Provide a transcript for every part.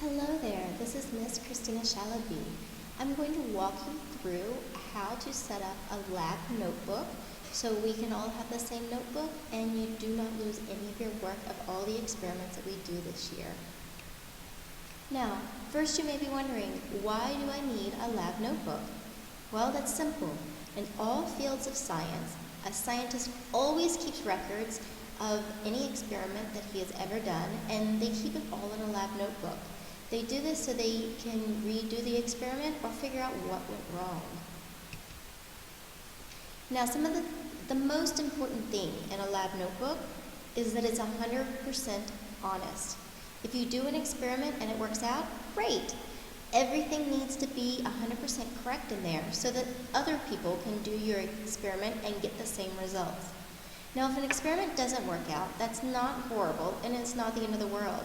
Hello there, this is Miss Christina Shalaby. I'm going to walk you through how to set up a lab notebook so we can all have the same notebook and you do not lose any of your work of all the experiments that we do this year. Now, first you may be wondering, why do I need a lab notebook? Well, that's simple. In all fields of science, a scientist always keeps records of any experiment that he has ever done, and they keep it all in a lab notebook. They do this so they can redo the experiment or figure out what went wrong. Now, some of the most important thing in a lab notebook is that it's 100% honest. If you do an experiment and it works out, great. Everything needs to be 100% correct in there so that other people can do your experiment and get the same results. Now, if an experiment doesn't work out, that's not horrible and it's not the end of the world.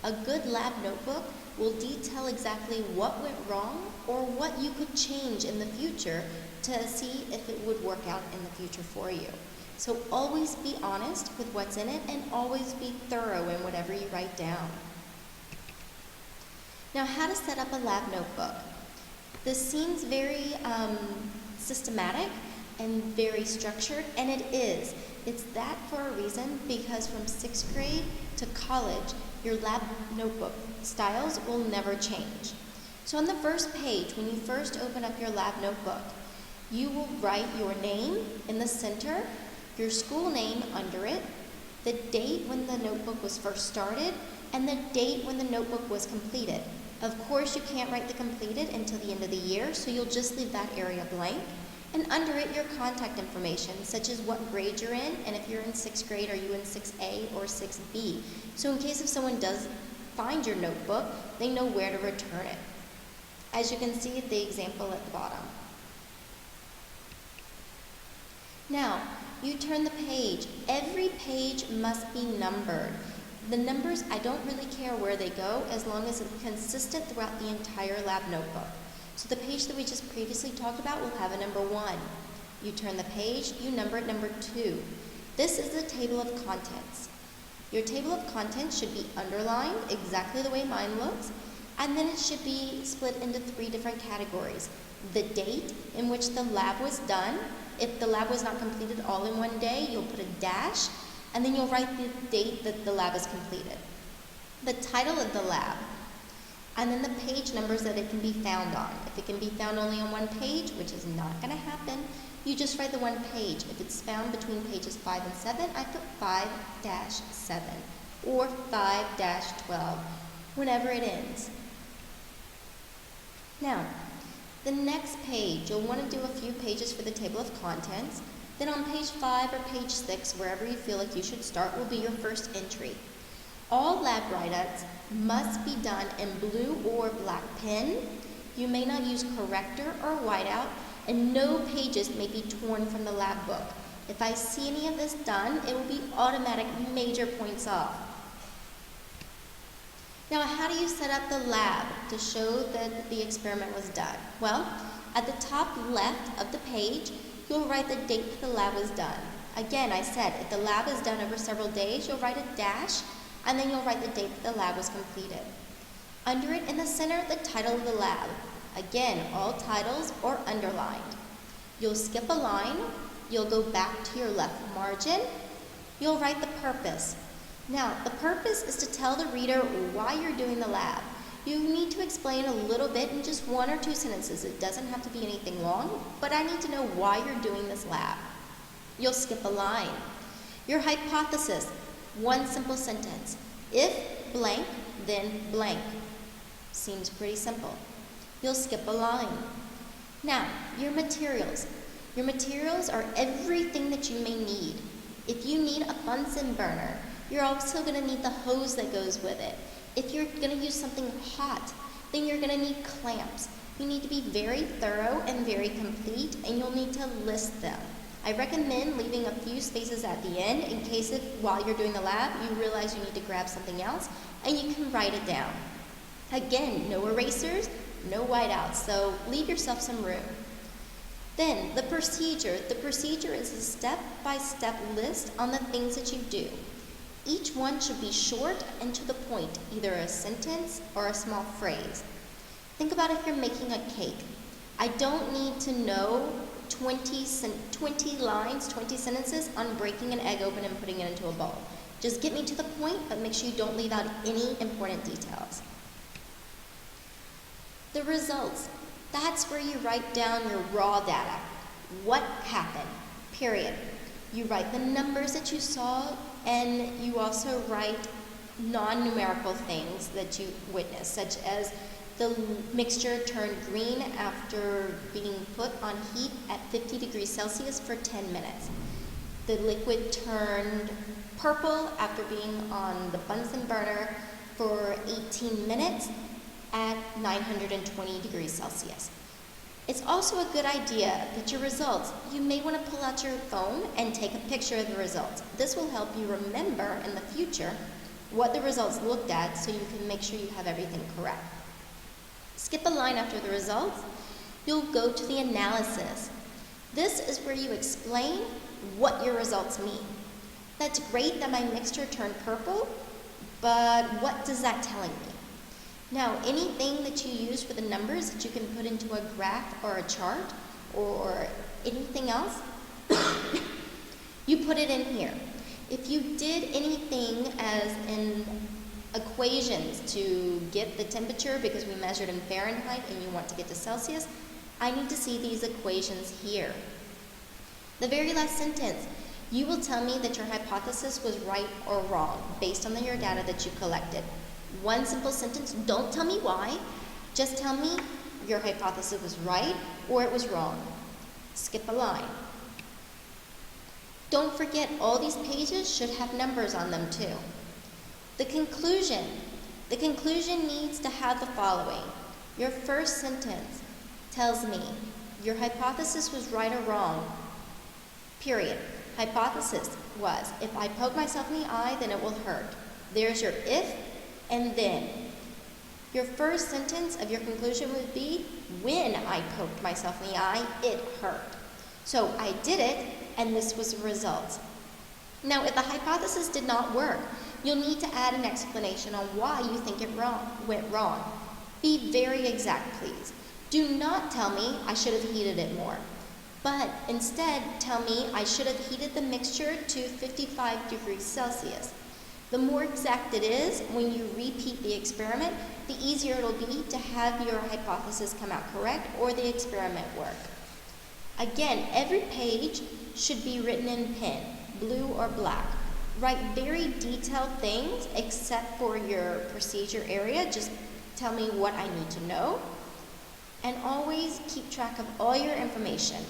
A good lab notebook will detail exactly what went wrong or what you could change in the future to see if it would work out in the future for you. So always be honest with what's in it and always be thorough in whatever you write down. Now, how to set up a lab notebook. This seems very systematic and very structured, and it is. It's that for a reason, because from 6th grade to college, your lab notebook styles will never change. So on the first page, when you first open up your lab notebook, you will write your name in the center, your school name under it, the date when the notebook was first started, and the date when the notebook was completed. Of course, you can't write the completed until the end of the year, so you'll just leave that area blank. And under it, your contact information, such as what grade you're in, and if you're in 6th grade, are you in 6A or 6B? So in case if someone does find your notebook, they know where to return it. As you can see, the example at the bottom. Now, you turn the page. Every page must be numbered. The numbers, I don't really care where they go, as long as it's consistent throughout the entire lab notebook. So the page that we just previously talked about will have a number 1. You turn the page, you number it number 2. This is the table of contents. Your table of contents should be underlined exactly the way mine looks, and then it should be split into 3 different categories. The date in which the lab was done. If the lab was not completed all in one day, you'll put a dash, and then you'll write the date that the lab is completed. The title of the lab, and then the page numbers that it can be found on. If it can be found only on one page, which is not going to happen, you just write the one page. If it's found between pages 5 and 7, I put 5-7 or 5-12, whenever it ends. Now, the next page, you'll want to do a few pages for the table of contents. Then on page 5 or page 6, wherever you feel like you should start, will be your first entry. All lab write-ups must be done in blue or black pen. You may not use corrector or whiteout, and no pages may be torn from the lab book. If I see any of this done, it will be automatic major points off. Now, how do you set up the lab to show that the experiment was done? Well, at the top left of the page, you'll write the date that the lab was done. Again, I said, if the lab is done over several days, you'll write a dash, and then you'll write the date that the lab was completed. Under it in the center, the title of the lab. Again, all titles are underlined. You'll skip a line, you'll go back to your left margin, you'll write the purpose. Now, the purpose is to tell the reader why you're doing the lab. You need to explain a little bit in just 1 or 2 sentences. It doesn't have to be anything long, but I need to know why you're doing this lab. You'll skip a line. Your hypothesis, 1 simple sentence. If blank, then blank. Seems pretty simple. You'll skip a line. Now, your materials. Your materials are everything that you may need. If you need a Bunsen burner, you're also going to need the hose that goes with it. If you're going to use something hot, then you're going to need clamps. You need to be very thorough and very complete, and you'll need to list them. I recommend leaving a few spaces at the end in case if, while you're doing the lab, you realize you need to grab something else, and you can write it down. Again, no erasers, no whiteouts, so leave yourself some room. Then, the procedure. The procedure is a step-by-step list on the things that you do. Each one should be short and to the point, either a sentence or a small phrase. Think about if you're making a cake. I don't need to know 20 lines, 20 sentences on breaking an egg open and putting it into a bowl. Just get me to the point, but make sure you don't leave out any important details. The results. That's where you write down your raw data. What happened, period. You write the numbers that you saw, and you also write non-numerical things that you witnessed, such as the mixture turned green after being put on heat at 50 degrees Celsius for 10 minutes. The liquid turned purple after being on the Bunsen burner for 18 minutes at 920 degrees Celsius. It's also a good idea that your results, you may want to pull out your phone and take a picture of the results. This will help you remember in the future what the results looked at so you can make sure you have everything correct. Skip a line after the results. You'll go to the analysis. This is where you explain what your results mean. That's great that my mixture turned purple, but what does that telling me? Now, anything that you use for the numbers that you can put into a graph or a chart or anything else, you put it in here. If you did anything as in equations to get the temperature because we measured in Fahrenheit and you want to get to Celsius, I need to see these equations here. The very last sentence, you will tell me that your hypothesis was right or wrong based on your data that you collected. One simple sentence, don't tell me why, just tell me your hypothesis was right or it was wrong. Skip a line. Don't forget, all these pages should have numbers on them too. The conclusion. The conclusion needs to have the following. Your first sentence tells me your hypothesis was right or wrong, period. Hypothesis was, if I poke myself in the eye, then it will hurt. There's your if and then. Your first sentence of your conclusion would be, when I poked myself in the eye, it hurt. So I did it, and this was the result. Now, if the hypothesis did not work, you'll need to add an explanation on why you think it went wrong. Be very exact, please. Do not tell me I should have heated it more, but instead tell me I should have heated the mixture to 55 degrees Celsius. The more exact it is, when you repeat the experiment, the easier it'll be to have your hypothesis come out correct or the experiment work. Again, every page should be written in pen, blue or black. Write very detailed things except for your procedure area. Just tell me what I need to know. And always keep track of all your information.